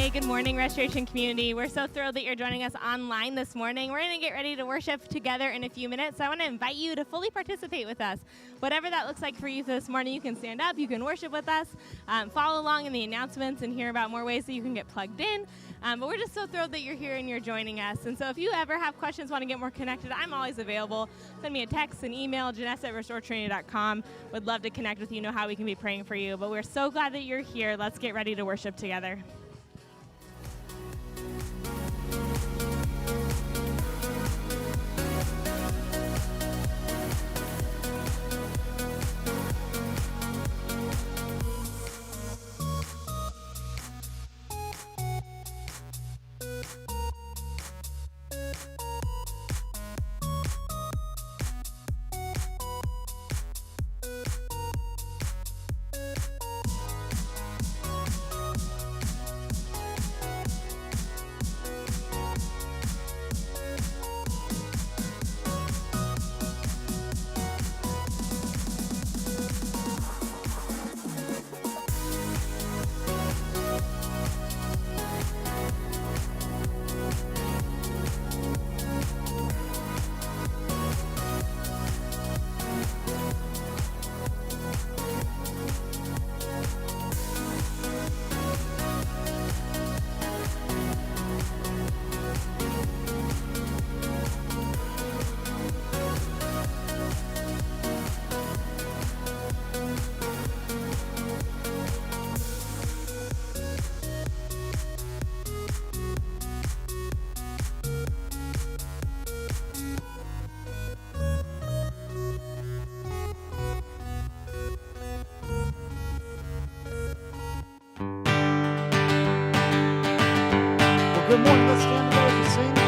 Hey, good morning, Restoration Community. We're so thrilled that you're joining us online this morning. We're going to get ready to worship together in a few minutes, so I want to invite you to fully participate with us. Whatever that looks like for you this morning, you can stand up, you can worship with us, follow along in the announcements and hear about more ways that you can get plugged in. But we're just so thrilled that you're here and you're joining us. And so if you ever have questions, want to get more connected, I'm always available. Send me a text, an email, janessa@restoretrinity.com. Would love to connect with you, know how we can be praying for you. But we're so glad that you're here. Let's get ready to worship together. Good morning, let's stand together and sing.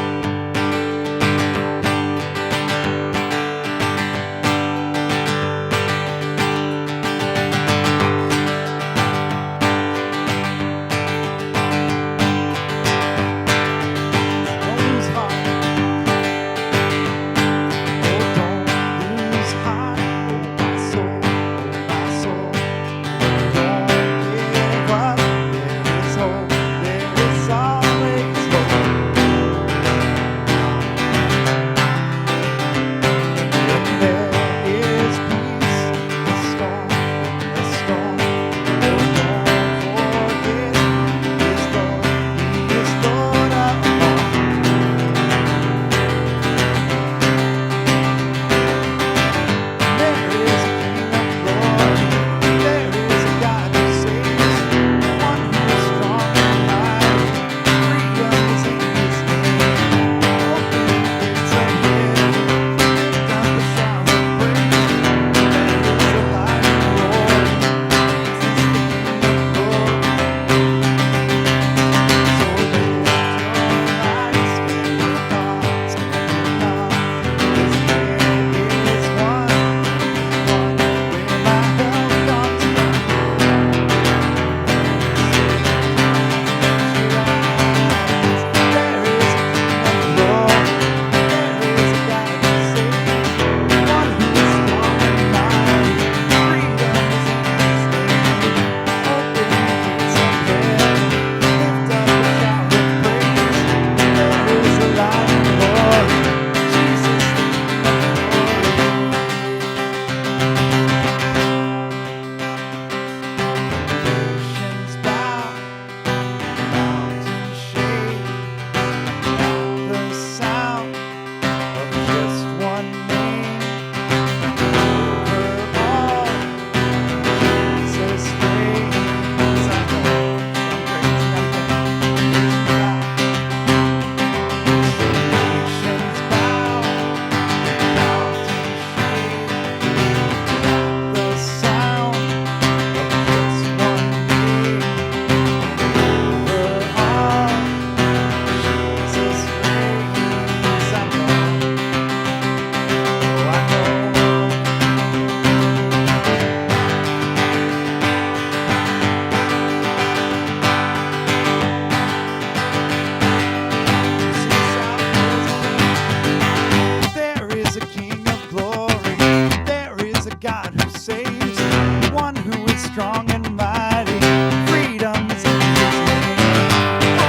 strong and mighty. Freedom is in His name.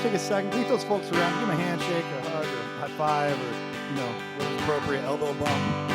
just take a second, greet those folks around, give them a handshake, or a hug, or a high five, or, whatever's appropriate, elbow bump.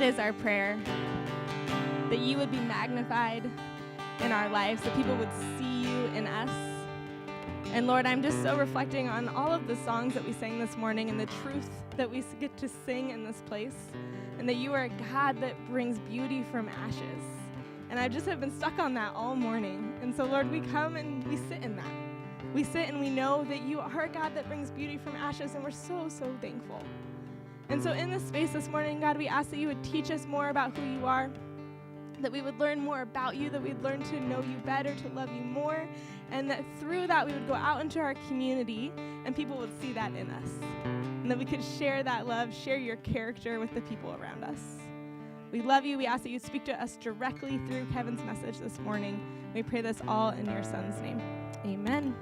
is our prayer, that you would be magnified in our lives, that people would see you in us. And Lord, I'm just so reflecting on all of the songs that we sang this morning and the truth that we get to sing in this place, and that you are a God that brings beauty from ashes. And I just have been stuck on that all morning. And so, Lord, we come and we sit in that. We sit and we know that you are a God that brings beauty from ashes, and we're so, so thankful. And so in this space this morning, God, we ask that you would teach us more about who you are, that we would learn more about you, that we'd learn to know you better, to love you more, and that through that we would go out into our community and people would see that in us, and that we could share that love, share your character with the people around us. We love you. We ask that you speak to us directly through Kevin's message this morning. We pray this all in your son's name. Amen.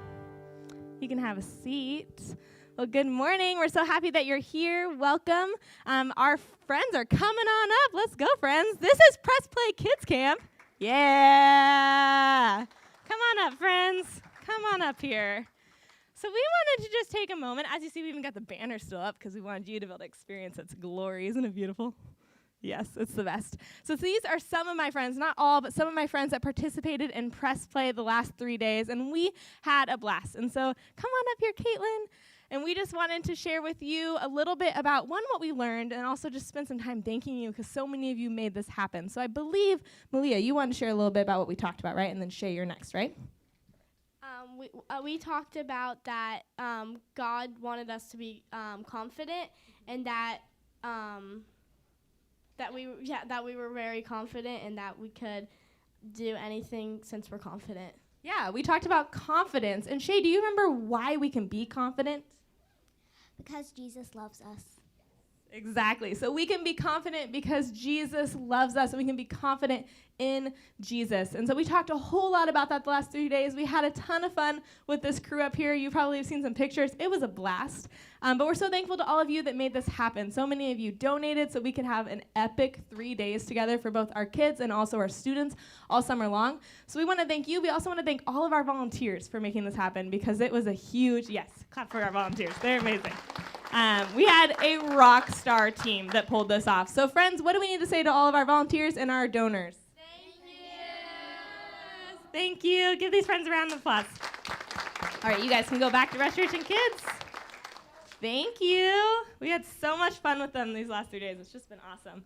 You can have a seat. Well, good morning. We're so happy that you're here. Welcome. Our friends are coming on up. Let's go, friends. This is Press Play Kids Camp. Yeah. Come on up, friends. Come on up here. So we wanted to just take a moment. As you see, we even got the banner still up because we wanted you to be able to experience its glory. Isn't it beautiful? Yes, it's the best. So these are some of my friends, not all, but some of my friends that participated in Press Play the last 3 days, and we had a blast. And so come on up here, Caitlin. And we just wanted to share with you a little bit about, one, what we learned, and also just spend some time thanking you because so many of you made this happen. So I believe, Malia, you want to share a little bit about what we talked about, right? And then Shay, you're next, right? We talked about that God wanted us to be confident, and that we were very confident, and that we could do anything since we're confident. Yeah, we talked about confidence. And Shay, do you remember why we can be confident? Because Jesus loves us. Exactly. So we can be confident because Jesus loves us, and we can be confident in Jesus. And so we talked a whole lot about that the last 3 days. We had a ton of fun with this crew up here. You probably have seen some pictures. It was a blast. But we're so thankful to all of you that made this happen. So many of you donated so we could have an epic 3 days together for both our kids and also our students all summer long. So we want to thank you. We also want to thank all of our volunteers for making this happen because it was a huge, yes, clap for our volunteers. They're amazing. We had a rock star team that pulled this off. So friends, what do we need to say to all of our volunteers and our donors? Thank you. Give these friends a round of applause. All right, you guys can go back to Restoration Kids. Thank you. We had so much fun with them these last 3 days. It's just been awesome.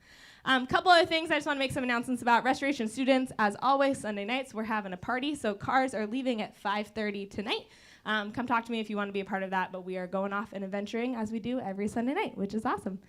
Couple other things I just want to make some announcements about. Restoration students, as always, Sunday nights, we're having a party. So cars are leaving at 5:30 tonight. Come talk to me if you want to be a part of that, but we are going off and adventuring as we do every Sunday night, which is awesome.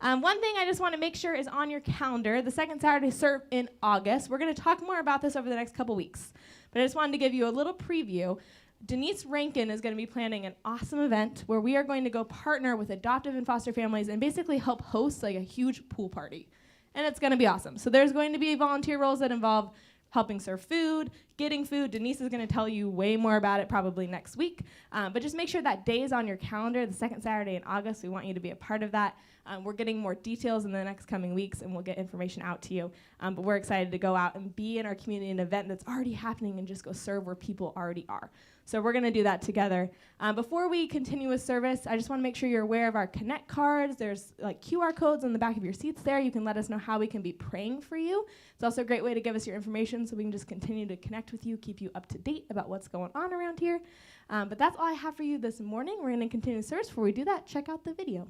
One thing I just want to make sure is on your calendar, the second Saturday serve in August. We're going to talk more about this over the next couple weeks, but I just wanted to give you a little preview. Denise Rankin is going to be planning an awesome event where we are going to go partner with adoptive and foster families and basically help host like a huge pool party. And it's going to be awesome. So there's going to be volunteer roles that involve helping serve food, getting food. Denise is going to tell you way more about it probably next week. But just make sure that day is on your calendar, the second Saturday in August. We want you to be a part of that. We're getting more details in the next coming weeks, and we'll get information out to you. But we're excited to go out and be in our community, an event that's already happening, and just go serve where people already are. So we're going to do that together. Before we continue with service, I just want to make sure you're aware of our Connect cards. There's like QR codes on the back of your seats there. You can let us know how we can be praying for you. It's also a great way to give us your information so we can just continue to connect with you, keep you up to date about what's going on around here. But that's all I have for you this morning. We're going to continue service. Before we do that, check out the video.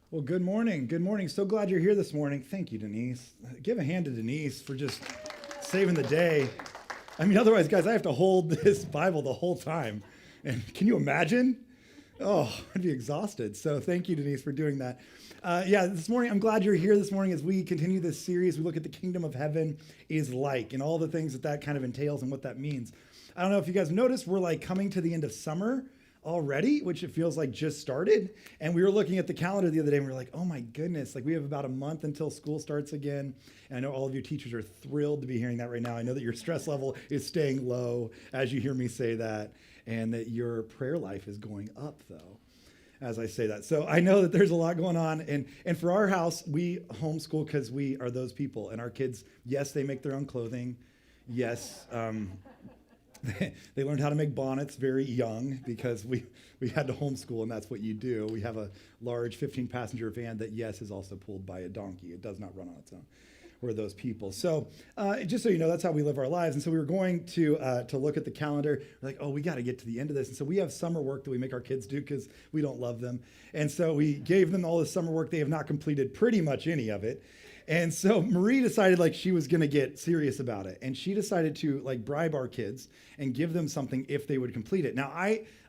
Well, good morning. Good morning. So glad you're here this morning. Thank you, Denise. Give a hand to Denise for just saving the day. I mean, otherwise, guys, I have to hold this Bible the whole time. And can you imagine? Oh, I'd be exhausted. So thank you, Denise, for doing that. This morning, I'm glad you're here this morning as we continue this series. We look at the kingdom of heaven is like and all the things that that kind of entails and what that means. I don't know if you guys noticed, we're like coming to the end of summer already, which it feels like just started. And we were looking at the calendar the other day and we were like, oh my goodness, like we have about a month until school starts again. And I know all of you teachers are thrilled to be hearing that right now. I know that your stress level is staying low as you hear me say that, and that your prayer life is going up though, as I say that. So I know that there's a lot going on. And for our house, we homeschool because we are those people. And our kids, yes, they make their own clothing. Yes, they learned how to make bonnets very young because we had to homeschool, and that's what you do. We have a large 15-passenger van that, yes, is also pulled by a donkey. It does not run on its own. We're those people. So just so you know, that's how we live our lives. And so we were going to look at the calendar. We're like, oh, we got to get to the end of this. And so we have summer work that we make our kids do because we don't love them. And so we gave them all this summer work. They have not completed pretty much any of it. And so Marie decided like she was going to get serious about it. And she decided to like bribe our kids and give them something if they would complete it. Now,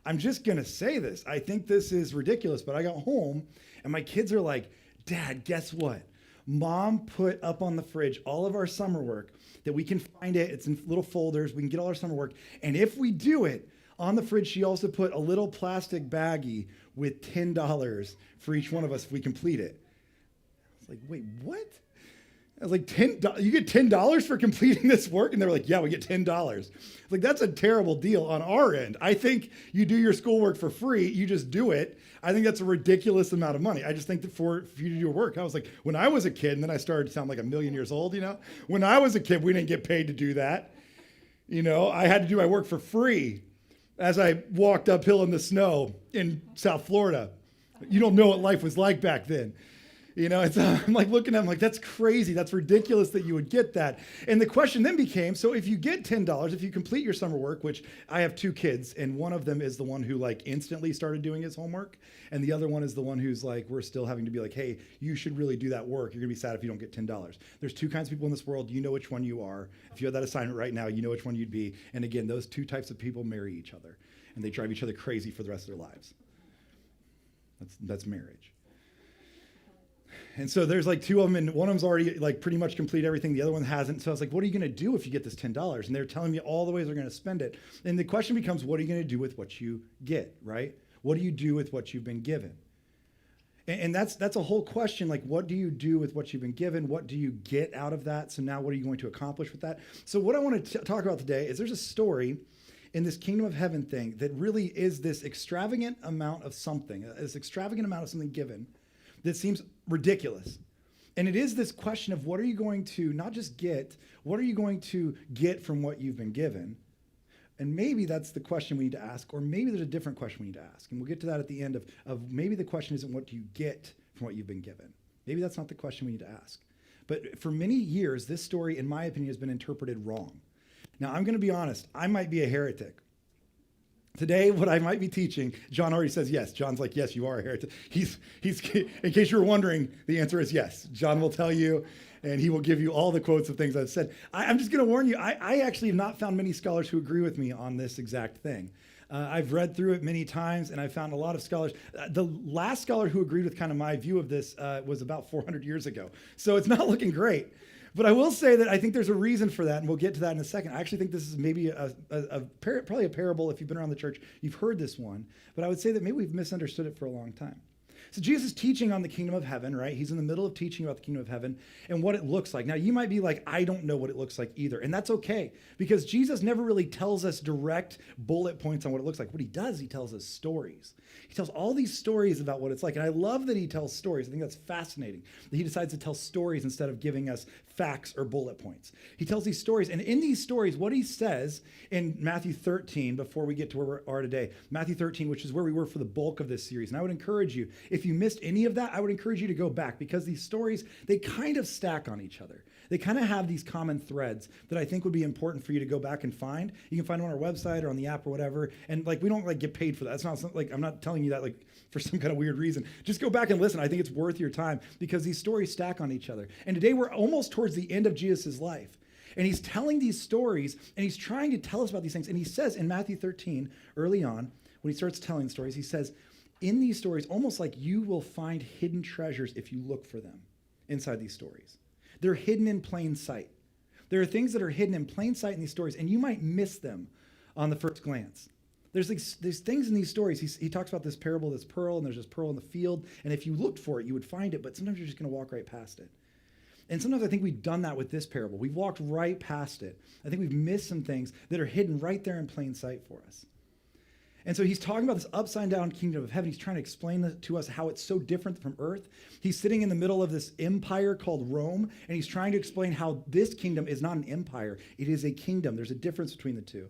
I'm just going to say this. I think this is ridiculous, but I got home and my kids are like, Dad, guess what? Mom put up on the fridge all of our summer work that we can find it. It's in little folders. We can get all our summer work. And if we do it, on the fridge, she also put a little plastic baggie with $10 for each one of us if we complete it. I was like, wait, what? I was like, $10? You get $10 for completing this work? And they were like, yeah, we get $10. Like, that's a terrible deal on our end. I think you do your schoolwork for free. You just do it. I think that's a ridiculous amount of money. I just think that for you to do your work, I was like, when I was a kid, and then I started to sound like a million years old, you know? When I was a kid, we didn't get paid to do that. You know, I had to do my work for free as I walked uphill in the snow in South Florida. You don't know what life was like back then. You know, I'm like looking at them like, that's crazy. That's ridiculous that you would get that. And the question then became, so if you get $10, if you complete your summer work, which I have two kids, and one of them is the one who like instantly started doing his homework. And the other one is the one who's like, we're still having to be like, hey, you should really do that work. You're gonna be sad if you don't get $10. There's two kinds of people in this world. You know which one you are. If you had that assignment right now, you know which one you'd be. And again, those two types of people marry each other and they drive each other crazy for the rest of their lives. That's marriage. And so there's like two of them, and one of them's already like pretty much complete everything. The other one hasn't. So I was like, what are you going to do if you get this $10? And they're telling me all the ways they're going to spend it. And the question becomes, what are you going to do with what you get, right? What do you do with what you've been given? And that's a whole question. Like, what do you do with what you've been given? What do you get out of that? So now what are you going to accomplish with that? So what I want to talk about today is there's a story in this kingdom of heaven thing that really is this extravagant amount of something, given that seems ridiculous. And it is this question of what are you going to not just get, what are you going to get from what you've been given? And maybe that's the question we need to ask, or maybe there's a different question we need to ask. And we'll get to that at the end of maybe the question isn't what do you get from what you've been given. Maybe that's not the question we need to ask. But for many years, this story, in my opinion, has been interpreted wrong. Now, I'm going to be honest. I might be a heretic. Today, what I might be teaching, John already says yes. John's like, yes, you are a heretic. He's. In case you were wondering, the answer is yes. John will tell you, and he will give you all the quotes of things I've said. I'm just going to warn you, I actually have not found many scholars who agree with me on this exact thing. I've read through it many times, and I found a lot of scholars. The last scholar who agreed with kind of my view of this was about 400 years ago. So it's not looking great. But I will say that I think there's a reason for that, and we'll get to that in a second. I actually think this is maybe probably a parable. If you've been around the church, you've heard this one. But I would say that maybe we've misunderstood it for a long time. So Jesus is teaching on the kingdom of heaven, right? He's in the middle of teaching about the kingdom of heaven and what it looks like. Now, you might be like, I don't know what it looks like either. And that's okay, because Jesus never really tells us direct bullet points on what it looks like. What he does, he tells us stories. He tells all these stories about what it's like. And I love that he tells stories. I think that's fascinating, that he decides to tell stories instead of giving us facts or bullet points. He tells these stories. And in these stories, what he says in Matthew 13, before we get to where we are today, Matthew 13, which is where we were for the bulk of this series. And I would encourage you, if you missed any of that, I would encourage you to go back, because these stories, they kind of stack on each other. They kind of have these common threads that I think would be important for you to go back and find. You can find them on our website or on the app or whatever. And like, we don't like get paid for that. It's not like, I'm not telling you that like for some kind of weird reason. Just go back and listen. I think it's worth your time, because these stories stack on each other. And today we're almost towards the end of Jesus' life. And he's telling these stories, and he's trying to tell us about these things. And he says in Matthew 13, early on, when he starts telling stories, he says, in these stories, almost like you will find hidden treasures if you look for them inside these stories. They're hidden in plain sight. There are things that are hidden in plain sight in these stories, and you might miss them on the first glance. There's things in these stories. He talks about this parable, this pearl, and there's this pearl in the field, and if you looked for it, you would find it, but sometimes you're just going to walk right past it. And sometimes I think we've done that with this parable. We've walked right past it. I think we've missed some things that are hidden right there in plain sight for us. And so he's talking about this upside down kingdom of heaven. He's trying to explain to us how it's so different from earth. He's sitting in the middle of this empire called Rome, and he's trying to explain how this kingdom is not an empire. It is a kingdom. There's a difference between the two.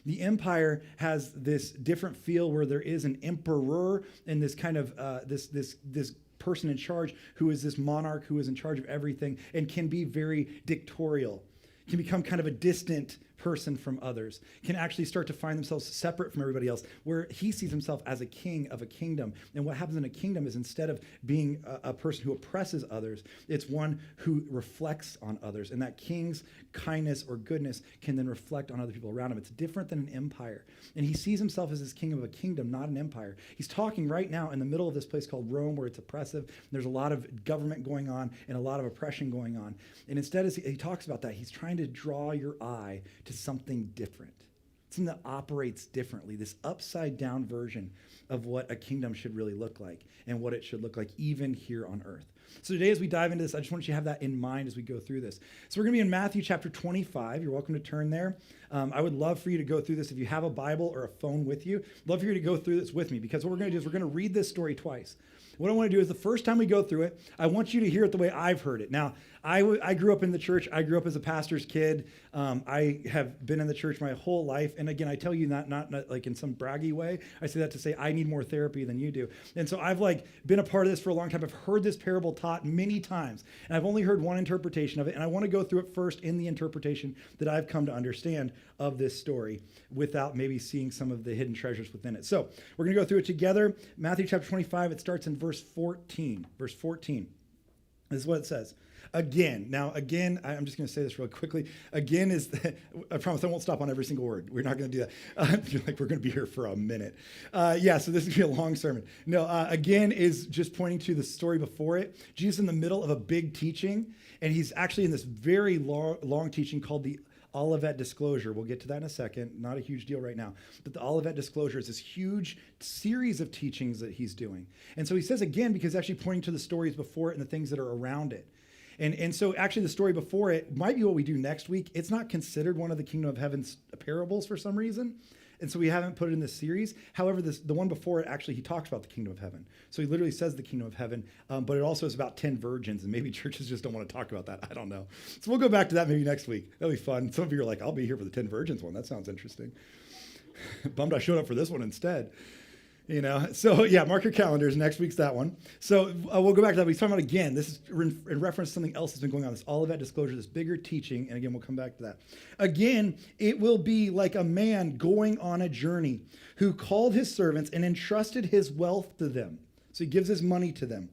The empire has this different feel where there is an emperor and this kind of this person in charge who is this monarch who is in charge of everything and can be very dictatorial, can become kind of a distant person from others, can actually start to find themselves separate from everybody else, where he sees himself as a king of a kingdom. And what happens in a kingdom is instead of being a person who oppresses others, it's one who reflects on others. And that king's kindness or goodness can then reflect on other people around him. It's different than an empire. And he sees himself as this king of a kingdom, not an empire. He's talking right now in the middle of this place called Rome, where it's oppressive. There's a lot of government going on and a lot of oppression going on. And instead, as he talks about that, he's trying to draw your eye to something different, something that operates differently, this upside down version of what a kingdom should really look like and what it should look like even here on earth. So today, as we dive into this, I just want you to have that in mind as we go through this. So we're going to be in Matthew chapter 25. You're welcome to turn there. I would love for you to go through this. If you have a Bible or a phone with you, I'd love for you to go through this with me, because what we're going to do is we're going to read this story twice. What I want to do is the first time we go through it, I want you to hear it the way I've heard it. Now, I grew up in the church. I grew up as a pastor's kid. I have been in the church my whole life. And again, I tell you not like in some braggy way. I say that to say I need more therapy than you do. And so I've been a part of this for a long time. I've heard this parable taught many times, and I've only heard one interpretation of it. And I want to go through it first in the interpretation that I've come to understand of this story without maybe seeing some of the hidden treasures within it. So we're going to go through it together. Matthew chapter 25, it starts in verse 14. Verse 14. This is what it says. Again, I'm just going to say this real quickly. Again I promise I won't stop on every single word. We're not going to do that. I feel like we're going to be here for a minute. So this is going to be a long sermon. No, again is just pointing to the story before it. Jesus in the middle of a big teaching, and he's actually in this very long teaching called the Olivet Disclosure. We'll get to that in a second. Not a huge deal right now. But the Olivet Disclosure is this huge series of teachings that he's doing. And so he says again because actually pointing to the stories before it and the things that are around it. And so actually the story before it might be what we do next week. It's not considered one of the Kingdom of Heaven's parables for some reason. And so we haven't put it in this series. However, the one before it, actually, he talks about the Kingdom of Heaven. So he literally says the Kingdom of Heaven, but it also is about 10 virgins, and maybe churches just don't want to talk about that. I don't know. So we'll go back to that maybe next week. That'll be fun. Some of you are like, I'll be here for the 10 virgins one. That sounds interesting. Bummed I showed up for this one instead. So yeah, mark your calendars. Next week's that one. So we'll go back to that. He's talking about again, this is in reference to something else that's been going on, this Olivet Disclosure, this bigger teaching. And again, we'll come back to that. Again, it will be like a man going on a journey who called his servants and entrusted his wealth to them. So he gives his money to them.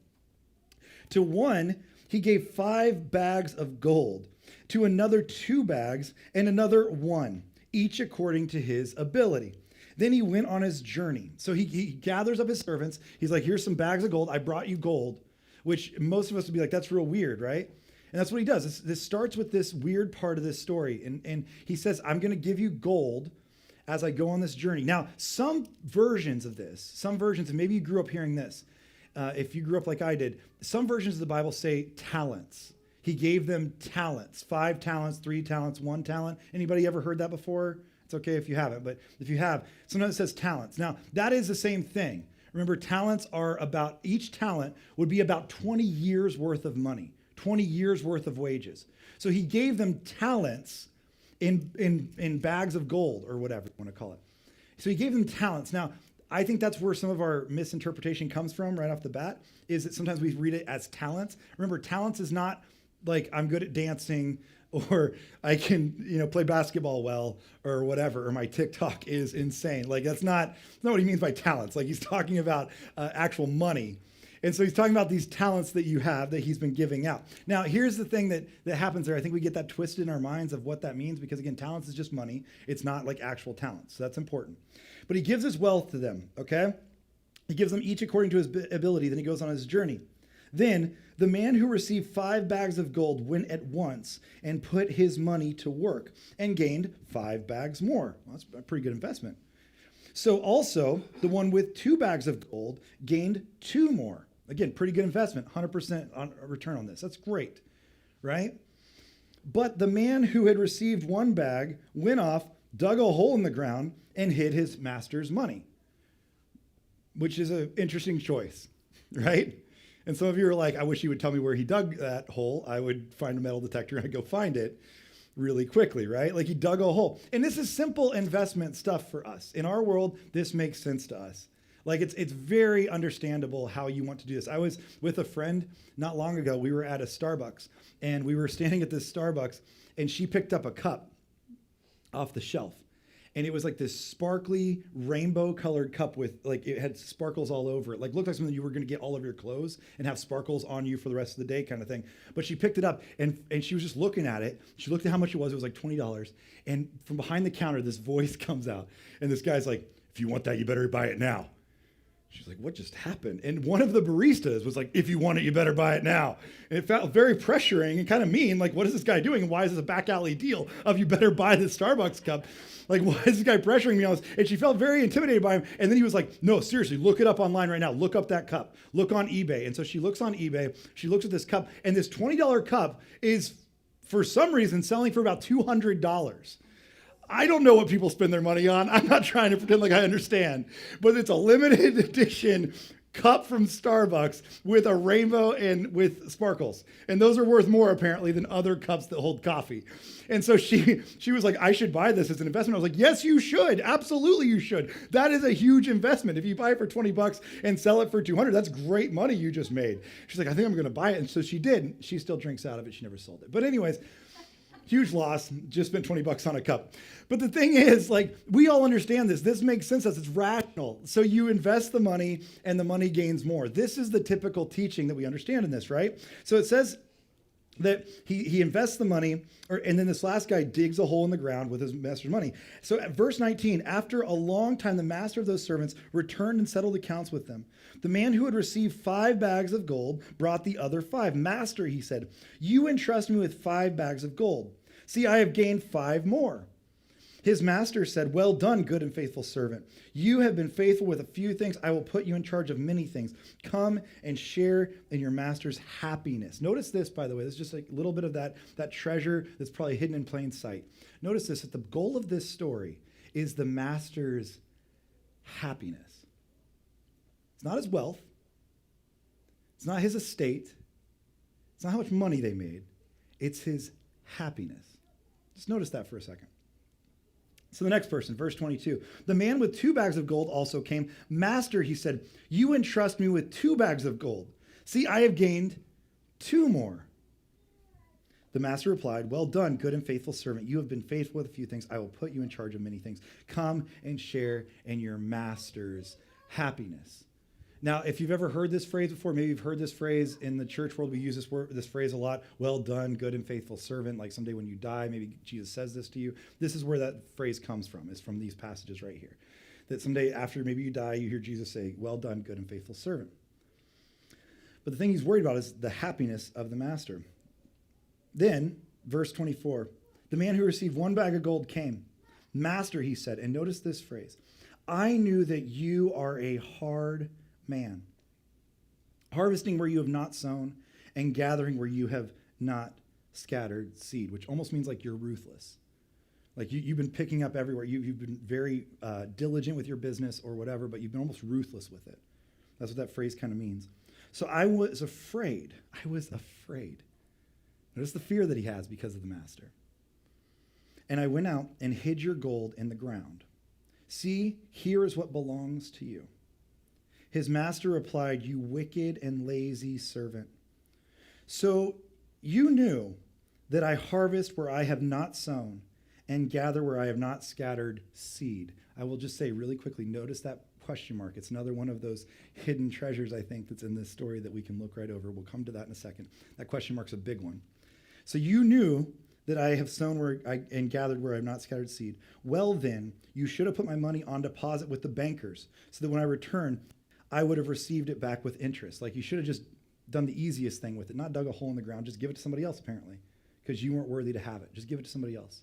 To one, he gave 5 bags of gold, to another 2 bags, and another 1, each according to his ability. Then he went on his journey. So he gathers up his servants. He's like, here's some bags of gold. I brought you gold, which most of us would be like, that's real weird, right? And that's what he does. This starts with this weird part of this story. And he says, I'm going to give you gold as I go on this journey. Now, some versions of this, and maybe you grew up hearing this, if you grew up like I did, some versions of the Bible say talents. He gave them talents, 5 talents, 3 talents, 1 talent. Anybody ever heard that before? It's okay if you haven't, but if you have, sometimes it says talents. Now, that is the same thing. Remember, talents are about, each talent would be about 20 years worth of money, 20 years worth of wages. So he gave them talents in bags of gold or whatever you want to call it. So he gave them talents. Now, I think that's where some of our misinterpretation comes from right off the bat, is that sometimes we read it as talents. Remember, talents is not like I'm good at dancing, or I can, play basketball well, or whatever, or my TikTok is insane. Like that's not what he means by talents. Like he's talking about actual money. And so he's talking about these talents that you have that he's been giving out. Now, here's the thing that happens there. I think we get that twisted in our minds of what that means, because again, talents is just money. It's not like actual talents. So that's important. But he gives his wealth to them, okay? He gives them each according to his ability. Then he goes on his journey. Then the man who received 5 bags of gold went at once and put his money to work and gained 5 bags more. Well, that's a pretty good investment. So also the one with 2 bags of gold gained 2 more. Again, pretty good investment, 100% on return on this. That's great, right? But the man who had received 1 bag went off, dug a hole in the ground, and hid his master's money, which is an interesting choice, right? And some of you are like, I wish he would tell me where he dug that hole. I would find a metal detector and I'd go find it really quickly, right? Like he dug a hole. And this is simple investment stuff for us. In our world, this makes sense to us. Like it's very understandable how you want to do this. I was with a friend not long ago. We were at a Starbucks and we were standing at this Starbucks and she picked up a cup off the shelf. And it was like this sparkly rainbow colored cup with like, it had sparkles all over it. Like looked like something you were going to get all over your clothes and have sparkles on you for the rest of the day kind of thing. But she picked it up and she was just looking at it. She looked at how much it was. It was like $20. And from behind the counter, this voice comes out. And this guy's like, if you want that, you better buy it now. She's like, what just happened? And one of the baristas was like, if you want it, you better buy it now. And it felt very pressuring and kind of mean. Like, what is this guy doing? And why is this a back alley deal of you better buy this Starbucks cup? Like, why is this guy pressuring me on this? And she felt very intimidated by him. And then he was like, no, seriously, look it up online right now. Look up that cup. Look on eBay. And so she looks on eBay. She looks at this cup. And this $20 cup is, for some reason, selling for about $200. I don't know what people spend their money on. I'm not trying to pretend like I understand, but it's a limited edition cup from Starbucks with a rainbow and with sparkles. And those are worth more apparently than other cups that hold coffee. And so she was like, I should buy this as an investment. I was like, yes, you should. Absolutely you should. That is a huge investment. If you buy it for $20 and sell it for $200, that's great money you just made. She's like, I think I'm going to buy it. And so she did. She still drinks out of it. She never sold it. But anyways, huge loss, just spent $20 on a cup. But the thing is, like, we all understand this. This makes sense to us. It's rational. So you invest the money and the money gains more. This is the typical teaching that we understand in this, right? So it says that he invests the money, and then this last guy digs a hole in the ground with his master's money. So at verse 19, after a long time, the master of those servants returned and settled accounts with them. The man who had received 5 bags of gold brought the other 5. Master, he said, you entrust me with 5 bags of gold. See, I have gained 5 more. His master said, well done, good and faithful servant. You have been faithful with a few things. I will put you in charge of many things. Come and share in your master's happiness. Notice this, by the way. This is just a little bit of that treasure that's probably hidden in plain sight. Notice this, that the goal of this story is the master's happiness. It's not his wealth. It's not his estate. It's not how much money they made. It's his happiness. Just notice that for a second. So the next person, verse 22, the man with 2 bags of gold also came. Master, he said, you entrust me with 2 bags of gold. See, I have gained 2 more. The master replied, well done, good and faithful servant. You have been faithful with a few things. I will put you in charge of many things. Come and share in your master's happiness. Now, if you've ever heard this phrase before, maybe you've heard this phrase in the church world. We use this phrase a lot. Well done, good and faithful servant. Like someday when you die, maybe Jesus says this to you. This is where that phrase comes from. It's from these passages right here. That someday after maybe you die, you hear Jesus say, well done, good and faithful servant. But the thing he's worried about is the happiness of the master. Then, verse 24, the man who received 1 bag of gold came. Master, he said, and notice this phrase, I knew that you are a hard man, harvesting where you have not sown and gathering where you have not scattered seed, which almost means like you're ruthless. Like you've been picking up everywhere. You've been very diligent with your business or whatever, but you've been almost ruthless with it. That's what that phrase kind of means. So I was afraid. Notice the fear that he has because of the master. And I went out and hid your gold in the ground. See, here is what belongs to you. His master replied, you wicked and lazy servant. So you knew that I harvest where I have not sown and gather where I have not scattered seed. I will just say really quickly, notice that question mark. It's another one of those hidden treasures, I think, that's in this story that we can look right over. We'll come to that in a second. That question mark's a big one. So you knew that I have sown and gathered where I have not scattered seed. Well then, you should have put my money on deposit with the bankers, so that when I return, I would have received it back with interest. Like you should have just done the easiest thing with it, not dug a hole in the ground, just give it to somebody else apparently, because you weren't worthy to have it. Just give it to somebody else.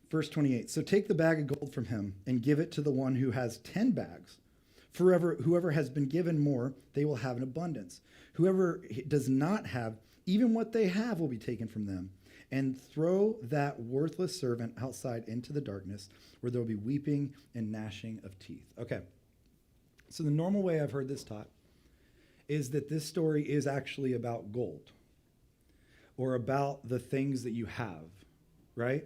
Verse 28, so take the bag of gold from him and give it to the one who has 10 bags. Whoever has been given more, they will have an abundance. Whoever does not have, even what they have will be taken from them. And throw that worthless servant outside into the darkness where there will be weeping and gnashing of teeth. Okay, so the normal way I've heard this taught is that this story is actually about gold or about the things that you have, right?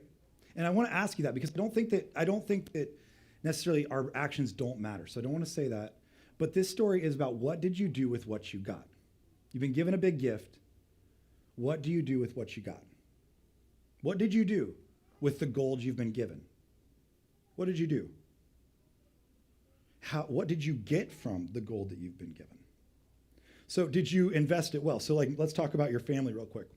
And I want to ask you that because I don't think that necessarily our actions don't matter. So I don't want to say that. But this story is about what did you do with what you got? You've been given a big gift. What do you do with what you got? What did you do with the gold you've been given? What did you do? What did you get from the gold that you've been given? So did you invest it well? So let's talk about your family real quick.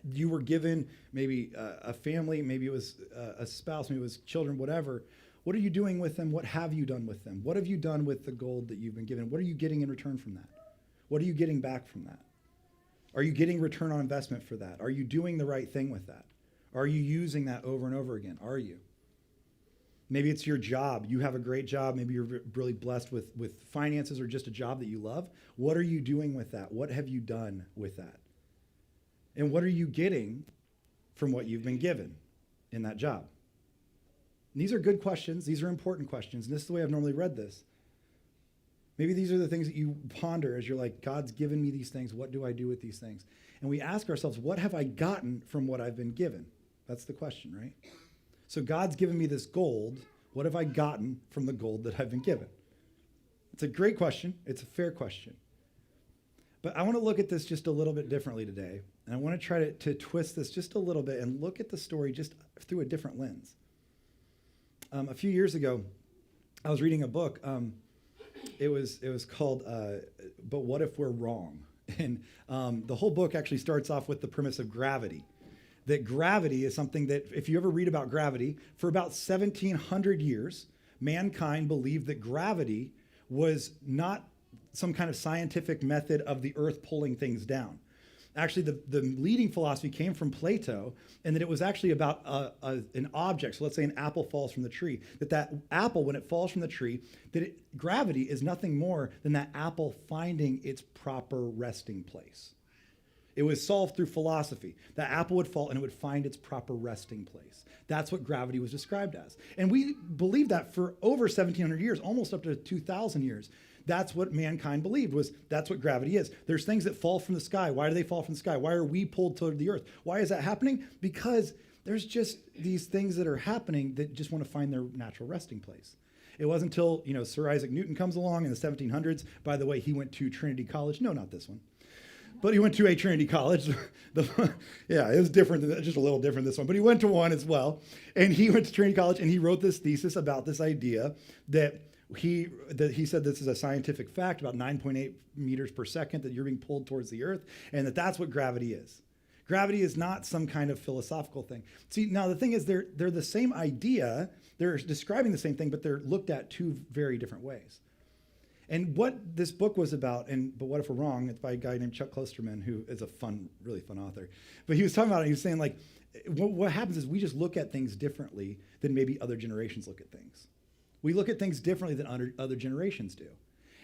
You were given maybe a family, maybe it was a spouse, maybe it was children, whatever. What are you doing with them? What have you done with them? What have you done with the gold that you've been given? What are you getting in return from that? What are you getting back from that? Are you getting return on investment for that? Are you doing the right thing with that? Are you using that over and over again? Are you? Maybe it's your job. You have a great job. Maybe you're really blessed with finances or just a job that you love. What are you doing with that? What have you done with that? And what are you getting from what you've been given in that job? And these are good questions. These are important questions. And this is the way I've normally read this. Maybe these are the things that you ponder as you're like, God's given me these things. What do I do with these things? And we ask ourselves, what have I gotten from what I've been given? That's the question, right? So God's given me this gold. What have I gotten from the gold that I've been given? It's a great question. It's a fair question. But I want to look at this just a little bit differently today. And I want to try to twist this just a little bit and look at the story just through a different lens. A few years ago, I was reading a book. It was called But What If We're Wrong? And the whole book actually starts off with the premise of gravity. That gravity is something that, if you ever read about gravity, for about 1,700 years, mankind believed that gravity was not some kind of scientific method of the earth pulling things down. Actually, the leading philosophy came from Plato, and that it was actually about an object. So let's say an apple falls from the tree. That apple, when it falls from the tree, gravity is nothing more than that apple finding its proper resting place. It was solved through philosophy. The apple would fall and it would find its proper resting place. That's what gravity was described as. And we believed that for over 1,700 years, almost up to 2,000 years. That's what mankind believed, that's what gravity is. There's things that fall from the sky. Why do they fall from the sky? Why are we pulled toward the earth? Why is that happening? Because there's just these things that are happening that just want to find their natural resting place. It wasn't until, Sir Isaac Newton comes along in the 1700s. By the way, he went to Trinity College. No, not this one. But he went to a Trinity college. Yeah, it was different, just a little different this one. But he went to one as well. And he went to Trinity College and he wrote this thesis about this idea that he said this is a scientific fact about 9.8 meters per second that you're being pulled towards the earth, and that's what gravity is. Gravity is not some kind of philosophical thing. See, now the thing is they're the same idea, they're describing the same thing, but they're looked at two very different ways. And what this book was about, But What If We're Wrong? It's by a guy named Chuck Klosterman, who is a really fun author. But he was talking about it, he was saying what happens is we just look at things differently than maybe other generations look at things. We look at things differently than other generations do.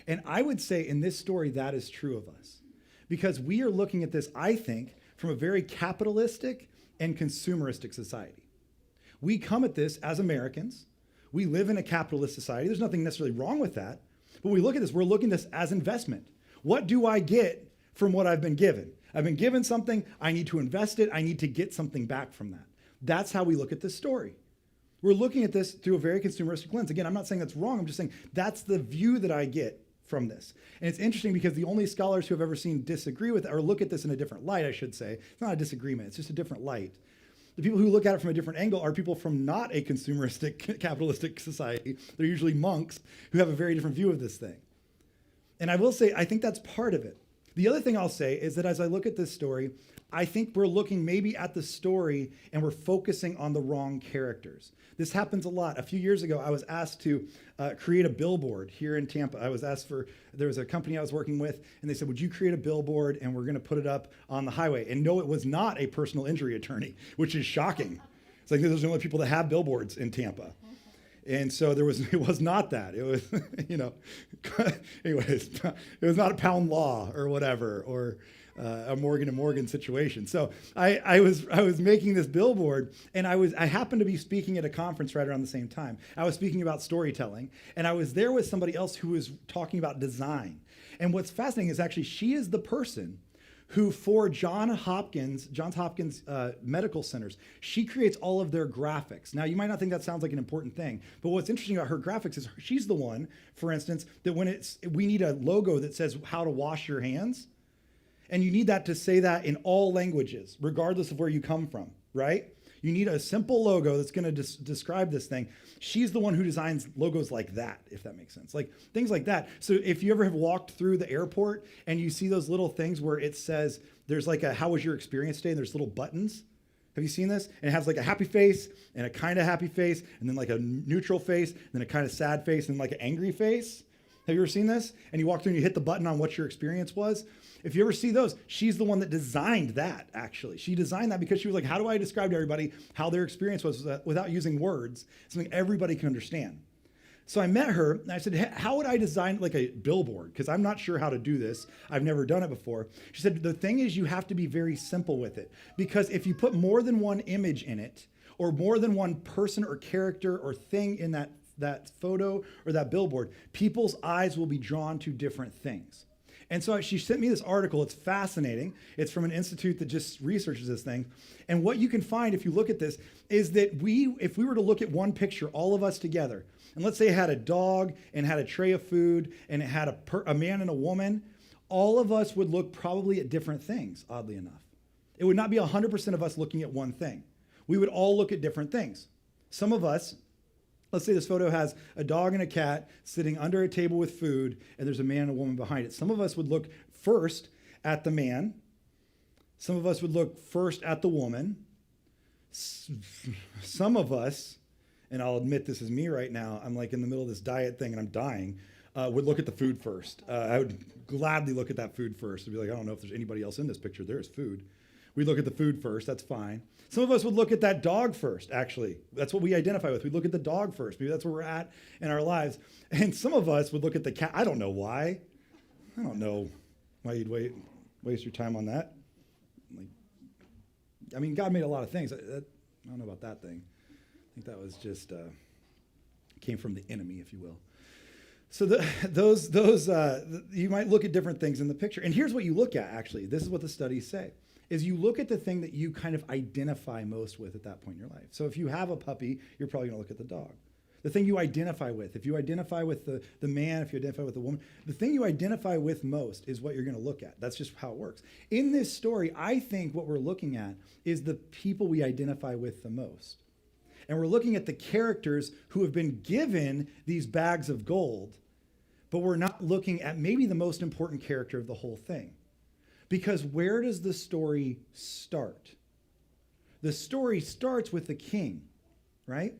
And I would say in this story, that is true of us. Because we are looking at this, I think, from a very capitalistic and consumeristic society. We come at this as Americans. We live in a capitalist society. There's nothing necessarily wrong with that. But we look at this, we're looking at this as investment. What do I get from what I've been given? I've been given something, I need to invest it, I need to get something back from that. That's how we look at this story. We're looking at this through a very consumeristic lens. Again, I'm not saying that's wrong. I'm just saying that's the view that I get from this. And it's interesting because the only scholars who have ever seen disagree with or look at this in a different light, I should say, it's not a disagreement, it's just a different light. The people who look at it from a different angle are people from not a consumeristic, capitalistic society. They're usually monks who have a very different view of this thing. And I will say, I think that's part of it. The other thing I'll say is that as I look at this story, I think we're looking maybe at the story and we're focusing on the wrong characters. This happens a lot. A few years ago, I was asked to create a billboard here in Tampa. There was a company I was working with, and they said, would you create a billboard and we're going to put it up on the highway? And no, it was not a personal injury attorney, which is shocking. It's like those are the only people that have billboards in Tampa. And so it was not that. It was, anyways, it was not a Pound Law or whatever, or a Morgan & Morgan situation. So I was making this billboard, and I happened to be speaking at a conference right around the same time. I was speaking about storytelling, and I was there with somebody else who was talking about design. And what's fascinating is actually she is the person who, for Johns Hopkins medical centers, she creates all of their graphics. Now, you might not think that sounds like an important thing, but what's interesting about her graphics is she's the one, for instance, that when we need a logo that says how to wash your hands, and you need that to say that in all languages, regardless of where you come from, right? You need a simple logo that's going to describe this thing. She's the one who designs logos like that, if that makes sense. Like things like that. So if you ever have walked through the airport and you see those little things where it says, there's like how was your experience today? And there's little buttons. Have you seen this? And it has like a happy face and a kind of happy face, and then like a neutral face, and then a kind of sad face, and like an angry face. Have you ever seen this? And you walk through and you hit the button on what your experience was. If you ever see those, she's the one that designed that, actually. She designed that because she was like, how do I describe to everybody how their experience was without using words, something everybody can understand? So I met her, and I said, how would I design like a billboard? Because I'm not sure how to do this. I've never done it before. She said, the thing is you have to be very simple with it. Because if you put more than one image in it, or more than one person or character or thing in that photo or that billboard, people's eyes will be drawn to different things. And so she sent me this article. It's fascinating. It's from an institute that just researches this thing. And what you can find if you look at this is that if we were to look at one picture, all of us together, and let's say it had a dog and had a tray of food and it had a man and a woman, all of us would look probably at different things, oddly enough. It would not be 100% of us looking at one thing. We would all look at different things. Some of us, let's say this photo has a dog and a cat sitting under a table with food, and there's a man and a woman behind it. Some of us would look first at the man. Some of us would look first at the woman. Some of us, and I'll admit this is me right now, I'm like in the middle of this diet thing and I'm dying, would look at the food first. I would gladly look at that food first. I'd be like, I don't know if there's anybody else in this picture. There's food. We'd look at the food first. That's fine. Some of us would look at that dog first, actually. That's what we identify with. We'd look at the dog first. Maybe that's where we're at in our lives. And some of us would look at the cat. I don't know why. I don't know why you'd waste your time on that. I mean, God made a lot of things. I don't know about that thing. I think that was just came from the enemy, if you will. So you might look at different things in the picture. And here's what you look at, actually. This is what the studies say, is you look at the thing that you kind of identify most with at that point in your life. So if you have a puppy, you're probably going to look at the dog. The thing you identify with. If you identify with the man, if you identify with the woman, the thing you identify with most is what you're going to look at. That's just how it works. In this story, I think what we're looking at is the people we identify with the most. And we're looking at the characters who have been given these bags of gold, but we're not looking at maybe the most important character of the whole thing. Because where does the story start? The story starts with the king, right?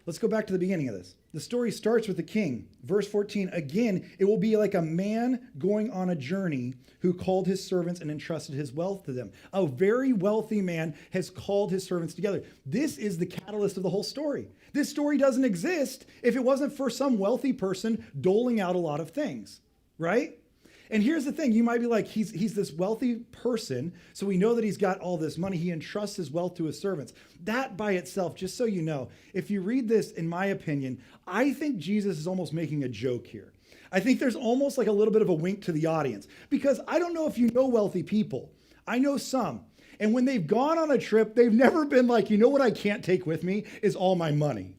Let's go back to the beginning of this. The story starts with the king. Verse 14, again, it will be like a man going on a journey who called his servants and entrusted his wealth to them. A very wealthy man has called his servants together. This is the catalyst of the whole story. This story doesn't exist if it wasn't for some wealthy person doling out a lot of things, right? And here's the thing, you might be like, he's this wealthy person, so we know that he's got all this money. He entrusts his wealth to his servants. That by itself, just so you know, if you read this, in my opinion, I think Jesus is almost making a joke here. I think there's almost like a little bit of a wink to the audience, because I don't know if you know wealthy people. I know some. And when they've gone on a trip, they've never been like, you know what I can't take with me is all my money.